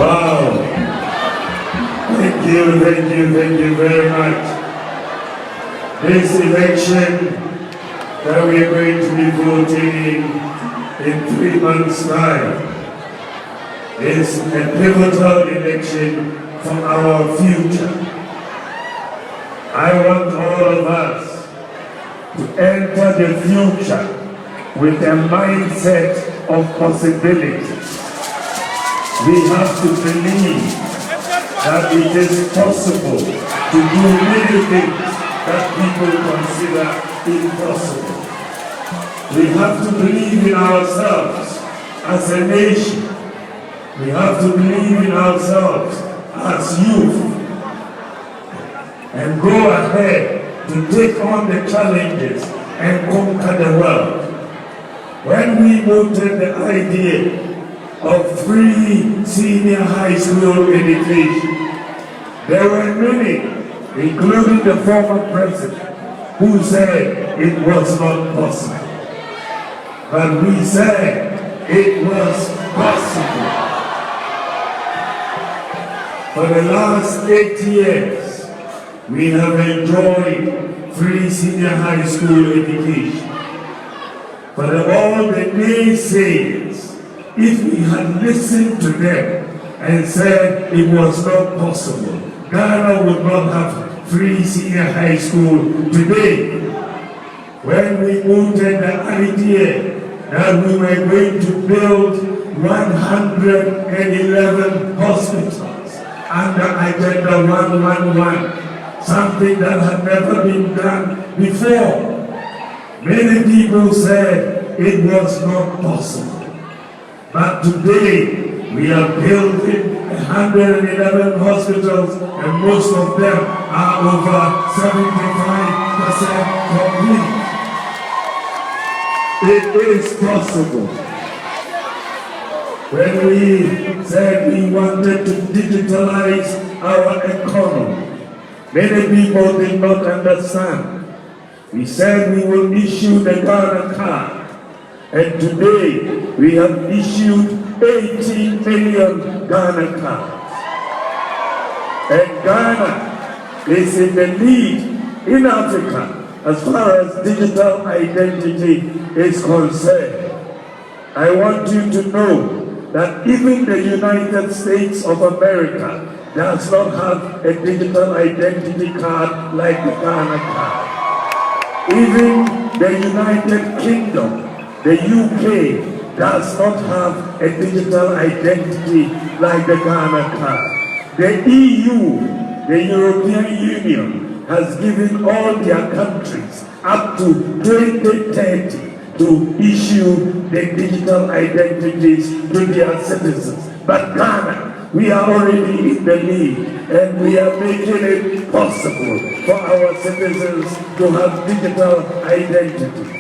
Wow. Thank you very much. This election that we are going to be voting in 3 months' time is a pivotal election for our future. I want all of us to enter the future with a mindset of possibilities. We have to believe that it is possible to do many things that people consider impossible. We have to believe in ourselves as a nation. We have to believe in ourselves as youth and go ahead to take on the challenges and conquer the world. When we voted the idea of free senior high school education, there were many, including the former president, who said it was not possible. But we said it was possible. For the last 8 years, we have enjoyed free senior high school education. But all the naysayers, if we had listened to them and said it was not possible, Ghana would not have free senior high school today. When we voted the idea that we were going to build 111 hospitals under Agenda 111, something that had never been done before, many people said it was not possible. But today, we are building 111 hospitals, and most of them are over 75% complete. It is possible. When we said we wanted to digitalize our economy, many people did not understand. We said we will issue the Ghana card. And today, we have issued 18 million Ghana cards. And Ghana is in the lead in Africa as far as digital identity is concerned. I want you to know that even the United States of America does not have a digital identity card like the Ghana card. Even the United Kingdom, the UK, does not have a digital identity like the Ghana card. The EU, the European Union, has given all their countries up to 2030 to issue the digital identities to their citizens. But Ghana, we are already in the lead, and we are making it possible for our citizens to have digital identity.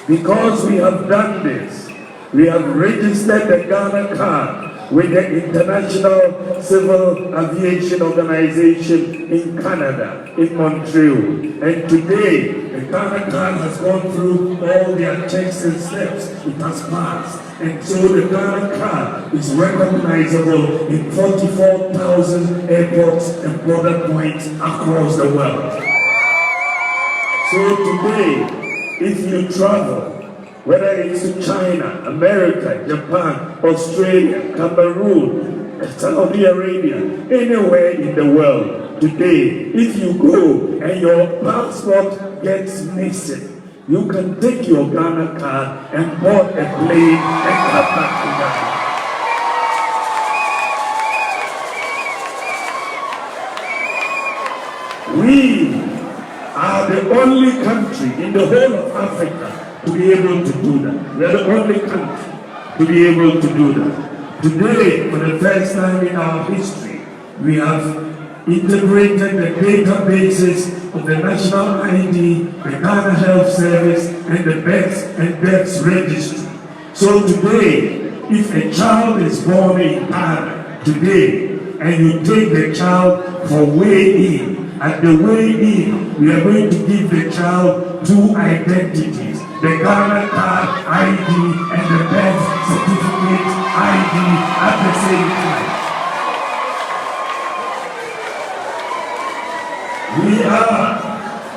Because we have done this, we have registered the Ghana card with the International Civil Aviation Organization in Canada, in Montreal. And today, the Ghana card has gone through all their checks and steps. It has passed. And so the Ghana card is recognizable in 44,000 airports and border points across the world. So today, if you travel, whether it's to China, America, Japan, Australia, Cameroon, Saudi Arabia, anywhere in the world, today, if you go and your passport gets missing, you can take your Ghana card and board a plane and come back to Ghana. We are the only country in the whole of Africa to be able to do that. We are the only country to be able to do that. Today, for the first time in our history, we have integrated the databases of the National ID, the Ghana Health Service, and the births and deaths registry. So today, if a child is born in Ghana today, and you take the child for weigh-in, at the weigh-in, we are going to give the child two identities. the Ghana card ID and the birth certificate ID at the same time.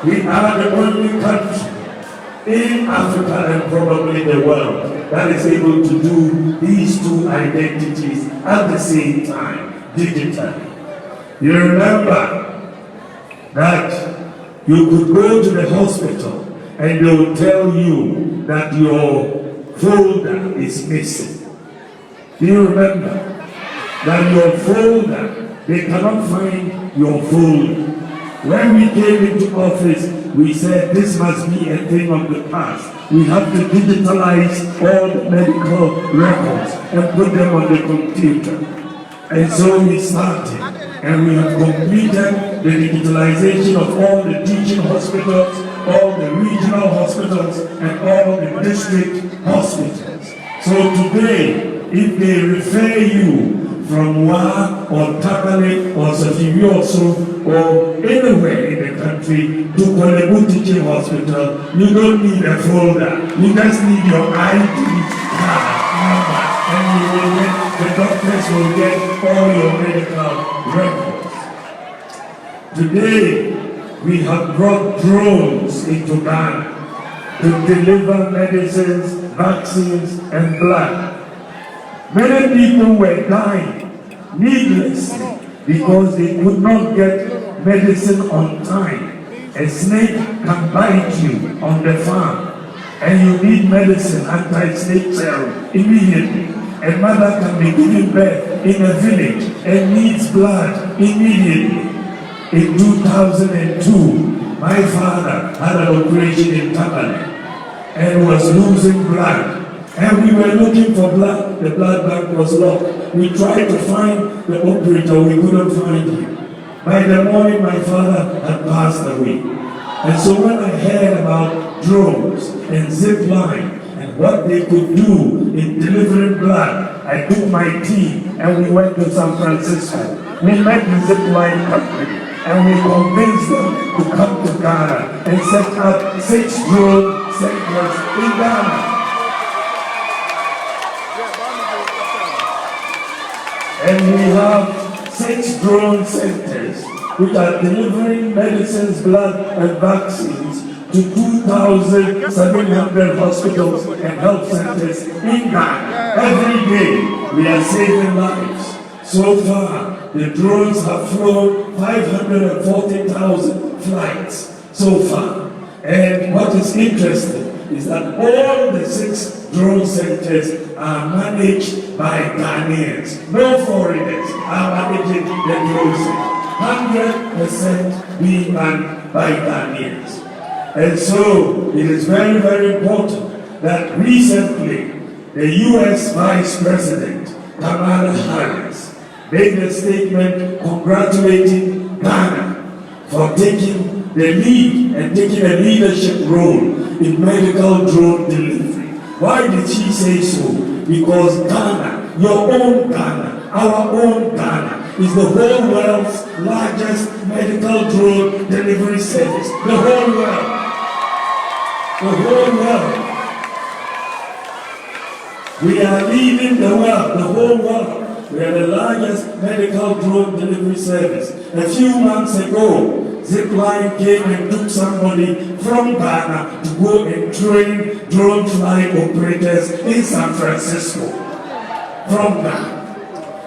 We are the only country in Africa and probably the world that is able to do these two identities at the same time, digitally. You remember that you could go to the hospital and they will tell you that your folder is missing. Do you remember that your folder, they cannot find your folder? When we came into office, we said this must be a thing of the past. We have to digitalize all the medical records and put them on the computer. And so we started, and we have completed the digitalization of all the teaching hospitals, all the regional hospitals, and all the district hospitals. So today, if they refer you from Wa or Tabale or Sativioso or anywhere in the country to Kolebu Teaching Hospital, you don't need a folder. You just need your ID card number, and you will get, the doctors will get all your medical records. Today, we have brought drones into Ghana to deliver medicines, vaccines, and blood. Many people were dying needlessly because they could not get medicine on time. A snake can bite you on the farm and you need medicine, anti-snake serum, immediately. A mother can be giving birth in a village and needs blood immediately. In 2002, my father had an operation in Tabale and was losing blood. And we were looking for blood. The blood bank was locked. We tried to find the operator. We couldn't find him. By the morning, my father had passed away. And so when I heard about drones and zip line and what they could do in delivering blood, I took my team and we went to San Francisco. We met the zip line company and we convinced them to come to Ghana and set up 6 drone centers in Ghana. And we have 6 drone centers which are delivering medicines, blood, and vaccines to 2,700 hospitals and health centers in Ghana. Every day, we are saving lives. So far, the drones have flown 540,000 flights so far. And what is interesting is that all the 6 drone centers are managed by Ghanaians. No foreigners are managing the drone centers. 100% being run by Ghanaians. And so it is very, very important that recently the US Vice President Kamala Harris made a statement congratulating Ghana for taking the lead and taking a leadership role in medical drone delivery. Why did she say so? Because Ghana, your own Ghana, our own Ghana, is the whole world's largest medical drone delivery service. The whole world. The whole world. We are leading the world, the whole world. We are the largest medical drone delivery service. A few months ago, Zipline came and took somebody from Ghana to go and train drone flight operators in San Francisco. From Ghana.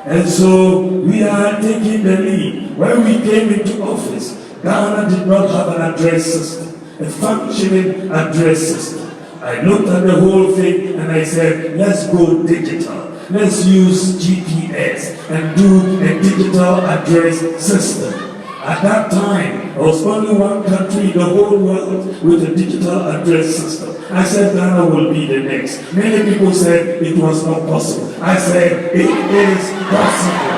And so we are taking the lead. When we came into office, Ghana did not have an address system, a functioning address system. I looked at the whole thing and I said, let's go digital. Let's use GPS and do a digital address system. At that time, there was only one country in the whole world with a digital address system. I said Ghana will be the next. Many people said it was not possible. I said it is possible.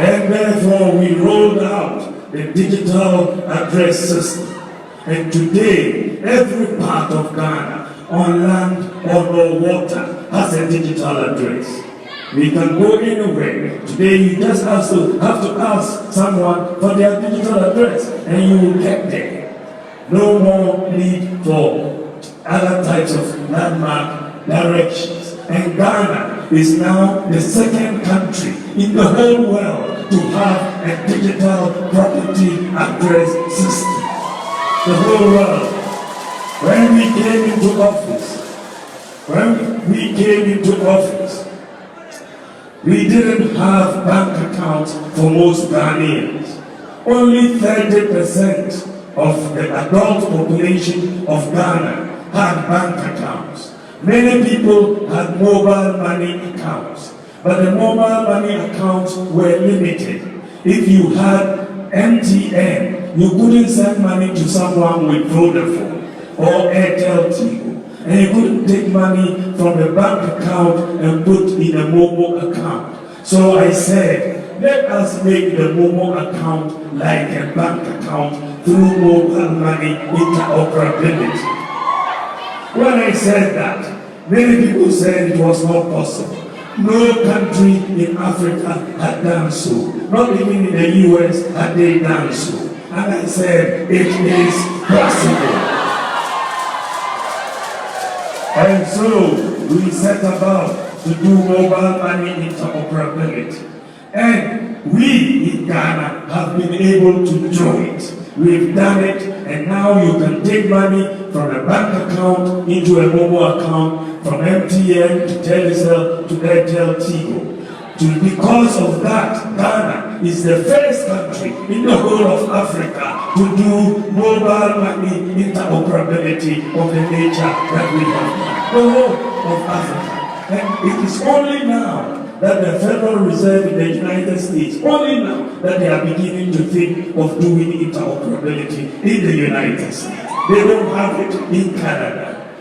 And therefore we rolled out the digital address system. And today, every part of Ghana, on land or on water, has a digital address. We can go anywhere. Today you just have to ask someone for their digital address and you will get there. No more need for other types of landmark directions. And Ghana is now the second country in the whole world to have a digital property address system. The whole world. When we came into office, we didn't have bank accounts for most Ghanaians. Only 30% of the adult population of Ghana had bank accounts. Many people had mobile money accounts, but the mobile money accounts were limited. If you had MTN, you couldn't send money to someone with Vodafone or Airtel Tigo, and you couldn't take money from a bank account and put in a mobile account. So I said, let us make the mobile account like a bank account through mobile money interoperability. When I said that, many people said it was not possible. No country in Africa had done so. Not even in the US had they done so. And I said, it is possible. And so we set about to do mobile money interoperability. And we in Ghana have been able to do it. We've done it, and now you can take money from a bank account into a mobile account, from MTN to Telecel to Airtel Tigo. Because of that, Ghana is the first country in the whole of Africa to do mobile money interoperability of the nature that we have. The whole of Africa. And it is only now that the Federal Reserve in the United States, only now that they are beginning to think of doing interoperability in the United States. They don't have it in Canada.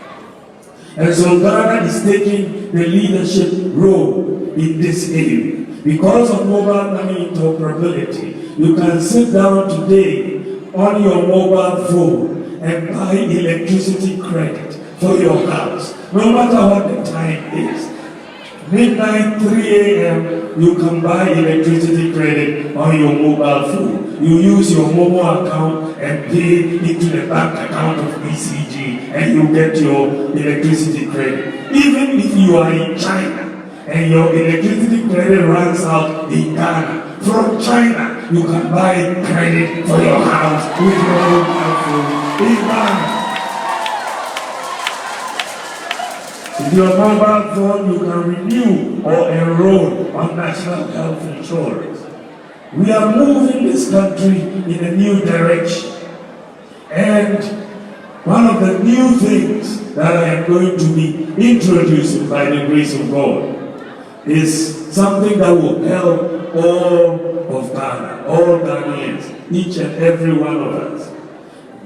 And so Ghana is taking the leadership role in this area. Because of mobile money interoperability, you can sit down today on your mobile phone and buy electricity credit for your house, no matter what the time is. Midnight, 3 a.m., you can buy electricity credit on your mobile phone. You use your mobile account and pay into the bank account of ECG, and you get your electricity credit. Even if you are in China and your electricity credit runs out in Ghana, from China you can buy credit for your house with your mobile phone in Ghana. With your mobile phone, you can renew or enroll on national health insurance. We are moving this country in a new direction. And one of the new things that I am going to be introducing by the grace of God is something that will help all of Ghana, all Ghanaians, each and every one of us.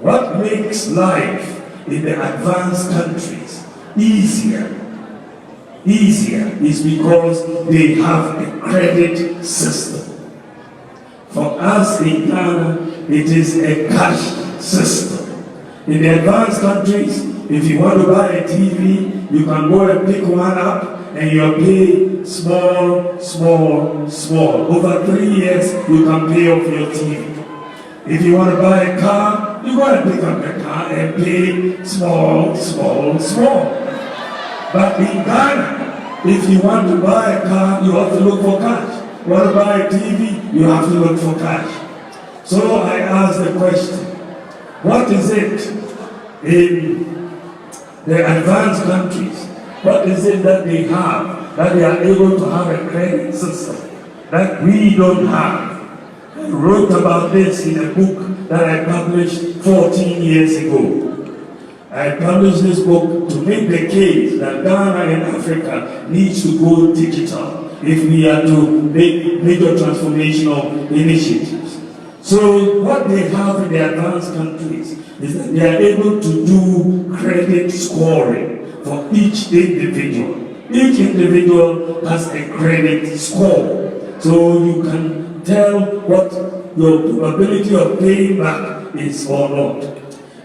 What makes life in the advanced countries easier is because they have a credit system. For us in Ghana, it is a cash system. In the advanced countries, if you want to buy a TV, you can go and pick one up and you pay small. Over 3 years, you can pay off your TV. If you want to buy a car, you go and pick up the car and pay small. But in Ghana, if you want to buy a car, you have to look for cash. You want to buy a TV, you have to look for cash. So I ask the question, what is it in the advanced countries? What is it that they have, that they are able to have a credit system that we don't have? I wrote about this in a book that I published 14 years ago. I published this book to make the case that Ghana and Africa needs to go digital if we are to make major transformational initiatives. So what they have in the advanced countries is that they are able to do credit scoring for each individual. Each individual has a credit score. So you can tell what your probability of paying back is or not.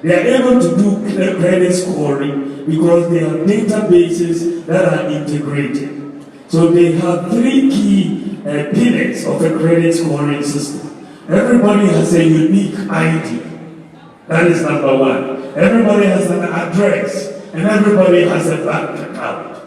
They are able to do credit scoring because they have databases that are integrated. So they have 3 key pillars of a credit scoring system. Everybody has a unique ID. That is number one. Everybody has an address, and everybody has a bank account.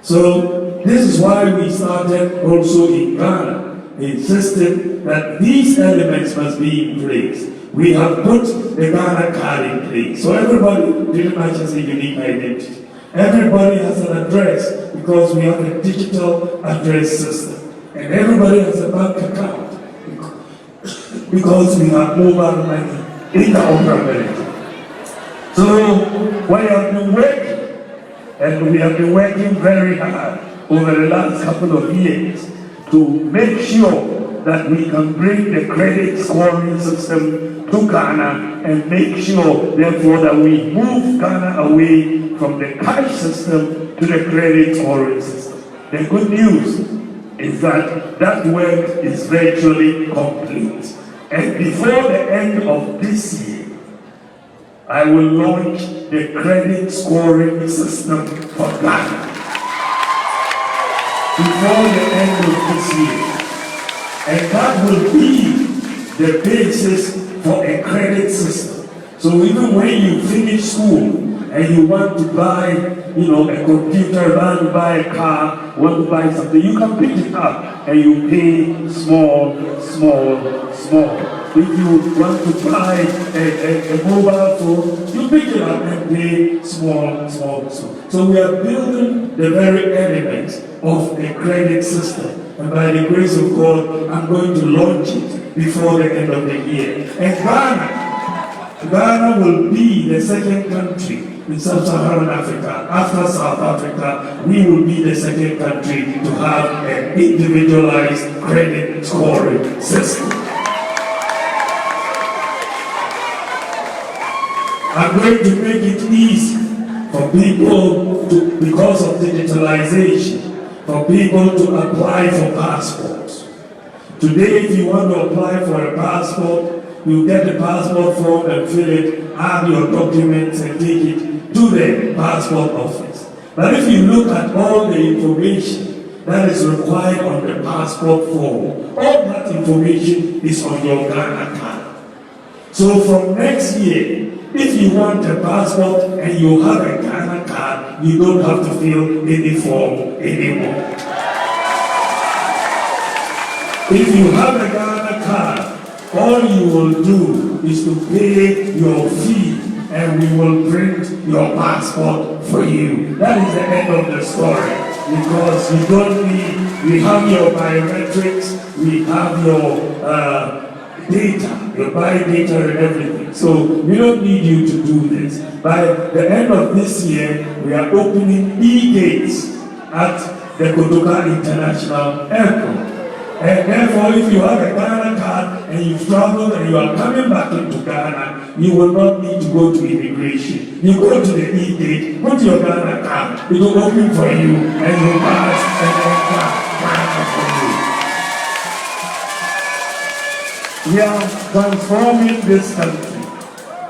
So this is why we started also in Ghana, insisting that these elements must be in place. We have put the Ghana card in place. So everybody pretty much has a unique identity. Everybody has an address because we have a digital address system. And everybody has a bank account because we have mobile money interoperability. So we have been working, and we have been working very hard over the last couple of years to make sure that we can bring the credit scoring system to Ghana and make sure, therefore, that we move Ghana away from the cash system to the credit scoring system. The good news is that that work is virtually complete. And before the end of this year, I will launch the credit scoring system for Ghana. Before the end of this year. And that will be the basis for a credit system. So even when you finish school and you want to buy, a computer, want to buy a car, want to buy something, you can pick it up and you pay small. If you want to buy a mobile phone, you pick it up and pay small. So we are building the very elements of a credit system. And by the grace of God, I'm going to launch it before the end of the year. And Ghana will be the second country in sub-Saharan Africa. After South Africa, we will be the second country to have an individualized credit scoring system. I'm going to make it easy for people to, because of digitalization, for people to apply for passports. Today, if you want to apply for a passport, you get the passport form and fill it, add your documents and take it to the passport office. But if you look at all the information that is required on the passport form, all that information is on your Ghana card. So from next year, if you want a passport and you have a Ghana card, you don't have to fill any form anymore. If you have a Ghana card, all you will do is to pay your fee and we will print your passport for you. That is the end of the story. Because you don't need, we have your biometrics, we have your data, your bio-data and everything. So we don't need you to do this. By the end of this year, we are opening e-gates at the Kotoka International Airport. And therefore, if you have a Ghana card and you've traveled and you are coming back into Ghana, you will not need to go to immigration. You go to the e-gate, put your Ghana card, it will open for you, and you pass and enter Ghana for you. We are transforming this country,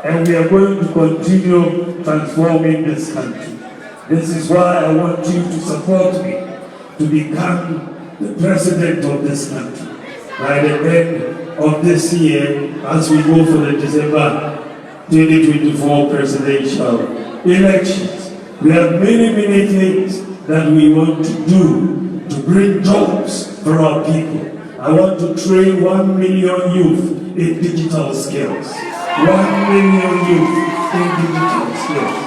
and we are going to continue transforming this country. This is why I want you to support me to become the president of this country by the end of this year, as we go for the December 2024 presidential elections. We have many things that we want to do to bring jobs for our people. I want to train 1 million youth in digital skills. 1 million youth in digital skills.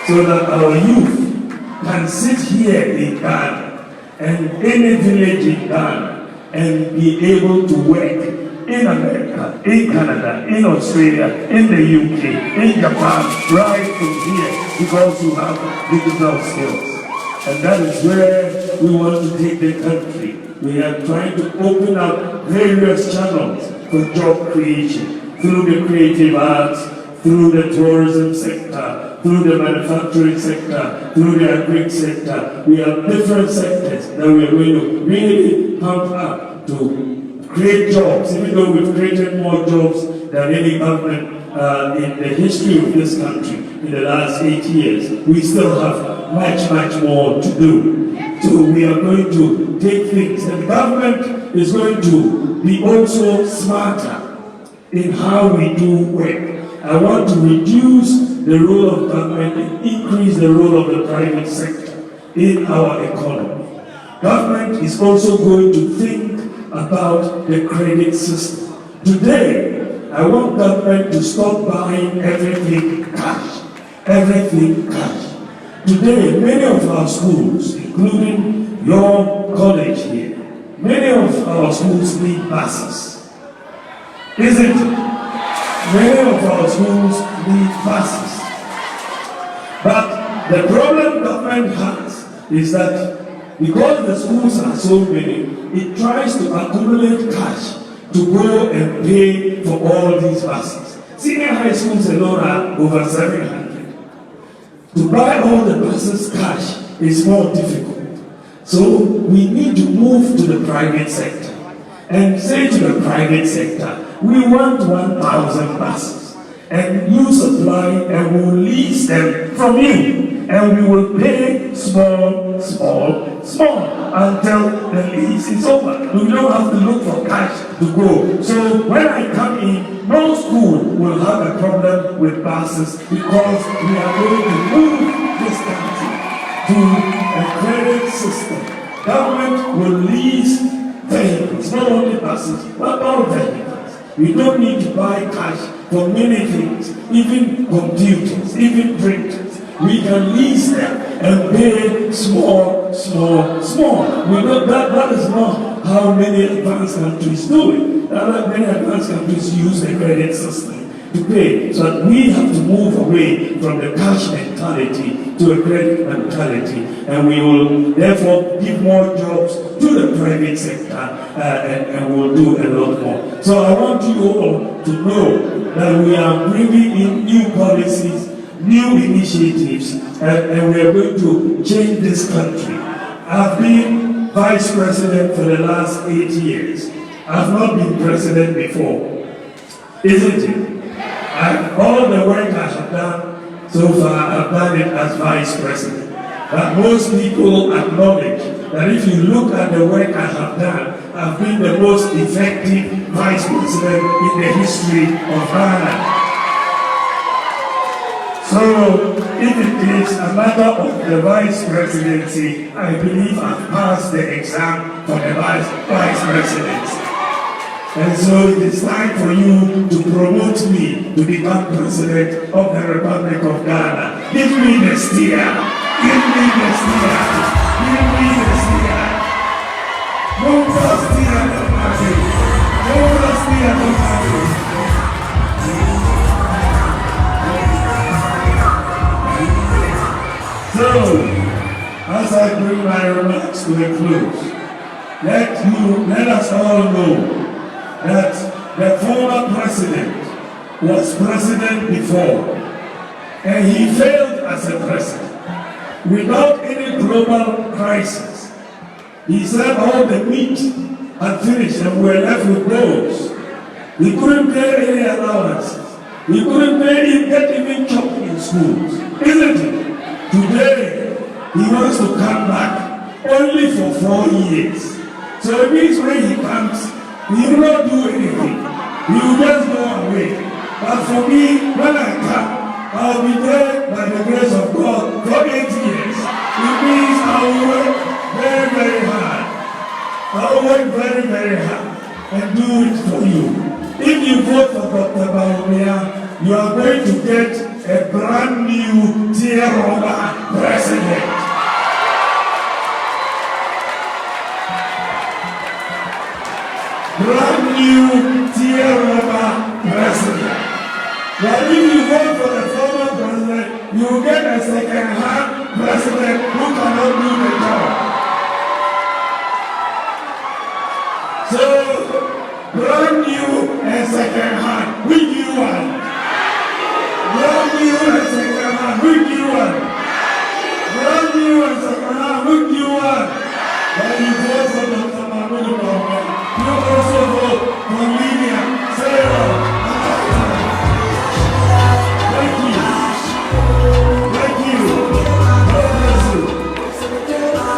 So that our youth can sit here in Ghana and any village in Ghana and be able to work in America, in Canada, in Australia, in the UK, in Japan, right from here, because you have digital skills. And that is where we want to take the country. We are trying to open up various channels for job creation through the creative arts, through the tourism sector, through the manufacturing sector, through the agri sector. We have different sectors that we are going to really pump up to create jobs. Even though we've created more jobs than any government in the history of this country in the last 8 years, we still have much more to do. So we are going to take things, and the government is going to be also smarter in how we do work. I want to reduce the role of government and increase the role of the private sector in our economy. Government is also going to think about the credit system. Today, I want government to stop buying everything cash. Everything cash. Today, many of our schools, including your college here, many of our schools need buses. Isn't it? Many of our schools need buses. But the problem government has is that because the schools are so many, it tries to accumulate cash to go and pay for all these buses. Senior high schools alone are over 700. To buy all the buses cash is more difficult. So we need to move to the private sector and say to the private sector, we want 1,000 buses and you supply and we'll lease them from you. And we will pay small until the lease is over. We don't have to look for cash to go. So when I come in, no school will have a problem with buses because we are going to move this country to a credit system. Government will lease vehicles, not only buses, but all vehicles. We don't need to buy cash for many things, even computers, even printers. We can lease them and pay small. We know that is not how many advanced countries do it. Many advanced countries use the credit system to pay. So we have to move away from the cash mentality to a credit mentality. And we will therefore give more jobs to the private sector and we'll do a lot more. So I want you all to know that we are bringing in new policies, new initiatives, and we are going to change this country. I've been vice president for the last 8 years. I've not been president before, isn't it? All the work I have done so far, I've done it as vice president. But most people acknowledge that if you look at the work I have done, I've been the most effective vice president in the history of Ghana. So, if it is a matter of the vice presidency, I believe I've passed the exam for the vice presidency. And so it is time for you to promote me to become president of the Republic of Ghana. Give me the steer. Give me the steer. Give me the steer. No more steer, no party. No more steer, no party. So, as I bring my remarks to a close, let us all know that the former president was president before, and he failed as a president without any global crisis. He said all the meat had finished and we were left with bones. He couldn't pay any allowances. He couldn't get even chopped in schools, isn't it? Today, he wants to come back only for 4 years. So it means when he comes, he will not do anything. He will just go away. But for me, when I come, I'll be there by the grace of God for 8 years. It means I will work very, very hard. I will work very, very hard and do it for you. If you vote for Dr. Bawumia, you are going to get a brand new tear-over president. Brand new tear-over president. But if you vote